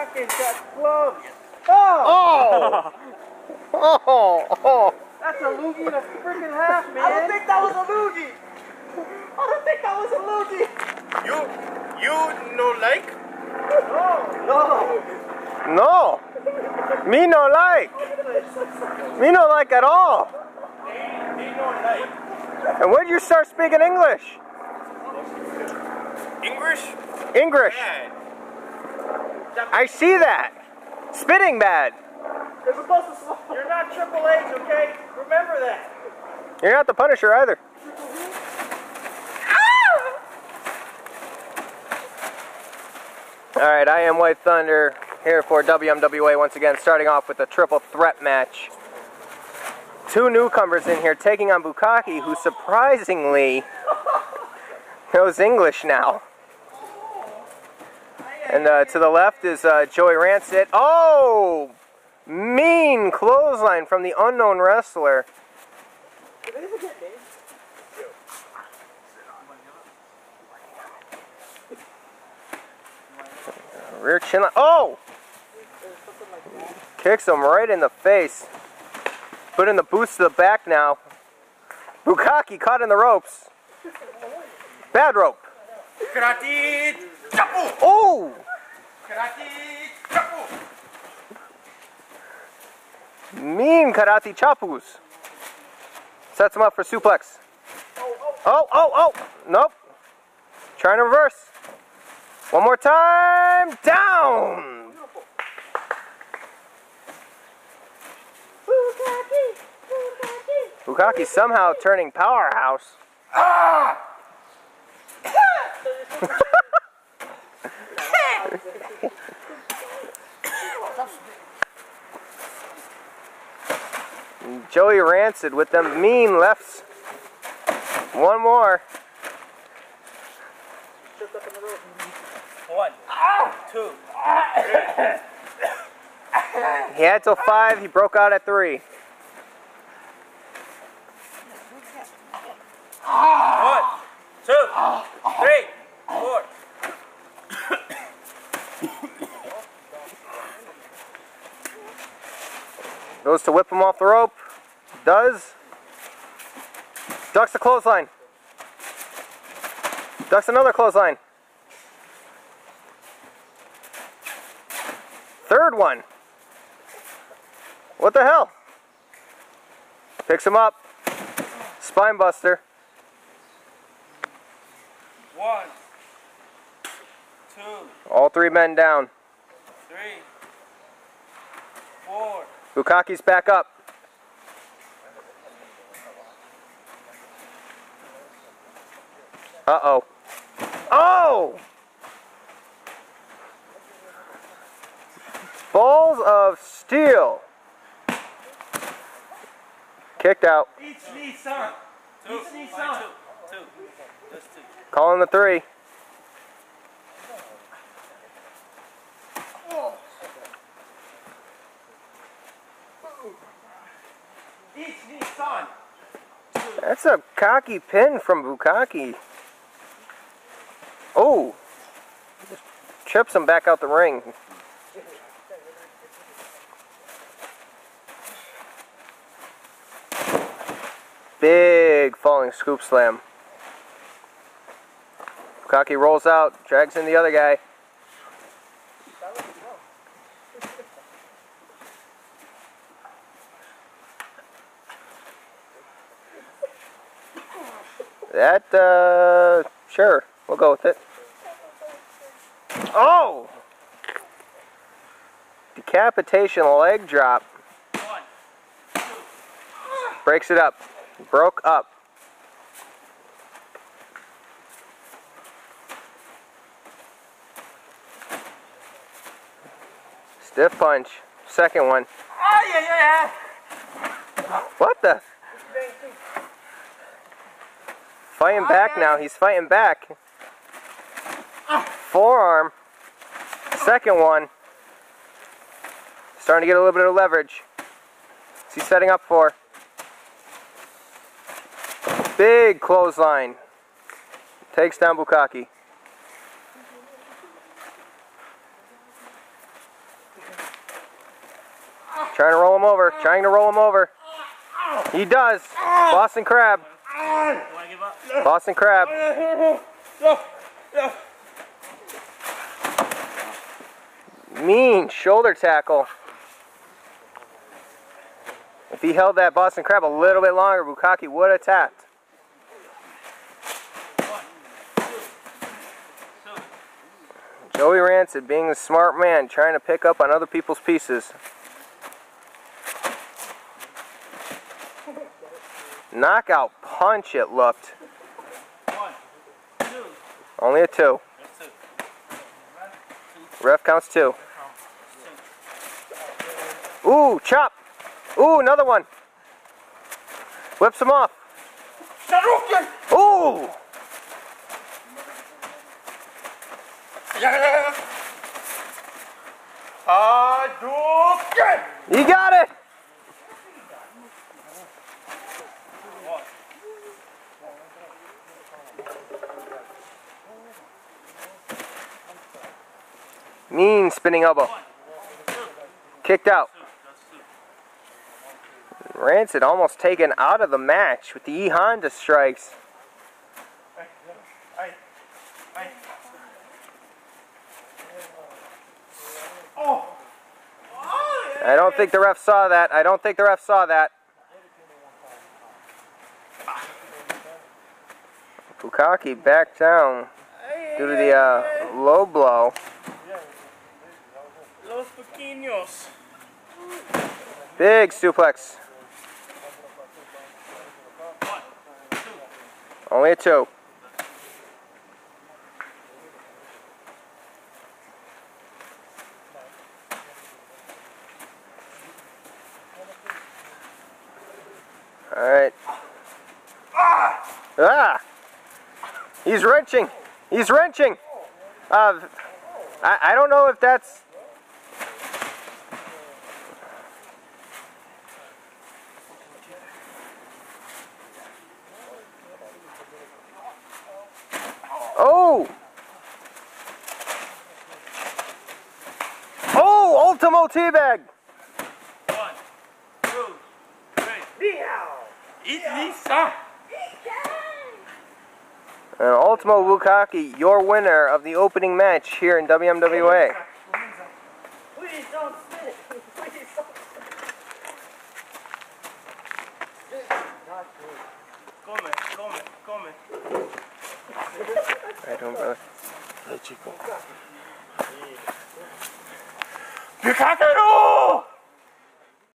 Bukkaki's got gloves. Oh! Oh! That's a loogie and a freaking half, man. I don't think that was a loogie. I don't think that was a loogie. You no like? No. Me no like. Me no like at all. He no like. And when did you start speaking English? English? English. Bad. I see that. Spitting bad. You're supposed to slow. You're not Triple H, okay? Remember that. You're not the Punisher either. Alright, I am White Thunder here for WMWA once again, starting off with a triple threat match. Two newcomers in here taking on Bukkake, who surprisingly knows English now. And to the left is Joey Rancid. Oh! Mean clothesline from the unknown wrestler. Rear chin lock. Oh! Kicks him right in the face. Putting the boots to the back now. Bukkake caught in the ropes. Bad rope. Karate chapu. Oh! Karate chapu. Mean karate chapus. Sets him up for suplex. Oh! Nope. Trying to reverse. One more time. Down. Bukkake somehow turning powerhouse. Ah! Joey Rancid with them mean lefts. One more. 1, 2, 3. He had till 5. He broke out at 3. 1, 2, 3, 4. Goes to whip him off the rope. Does. Ducks the clothesline. Ducks another clothesline. Third one. What the hell? Picks him up. Spine buster. 1, 2, All 3 men down. 3, 4. Bukkake's back up. Uh-oh. Oh! Balls of steel. Kicked out. Each knee, son. 2, Each knee, son. 2. That's 2. Calling the 3. Each knee, son. That's a cocky pin from Bukkake. Oh! Just trips him back out the ring. Big falling scoop slam. Bukkake rolls out, drags in the other guy. That, sure, we'll go with it. Oh! Decapitation leg drop. 1, 2. Breaks it up. Broke up. Stiff punch. Second one. Ah, yeah. What the? Fighting back now. He's fighting back. Forearm. Second one. Starting to get a little bit of leverage. What's he setting up for? Big clothesline. Takes down Bukkake. trying to roll him over. Trying to roll him over. He does. Boston Crab. Do I give up? Boston Crab. Mean shoulder tackle. If he held that Boston Crab a little bit longer, Bukaki would have tapped. 1, 2, 2. Joey Rancid being the smart man, trying to pick up on other people's pieces. Knockout punch it looked. 1, 2. Only a 2. That's 2. Ref counts 2. Ooh, chop. Ooh, another one. Whips him off. Ooh. You got it. Mean spinning elbow. Kicked out. Rancid almost taken out of the match with the E Honda strikes. I don't think the ref saw that. I don't think the ref saw that. Bukaki back down due to the low blow. Los pequeños. Big suplex. 1, 2. Only a 2. Alright. Ah! He's wrenching. He's wrenching. I don't know if that's... Oh! Oh! Ultimo teabag! 1, 2, 3. Eat Lisa. And Ultimo Bukaki, your winner of the opening match here in WMWA. Please don't spin it. Please don't Come. I don't, brother. Bukaki!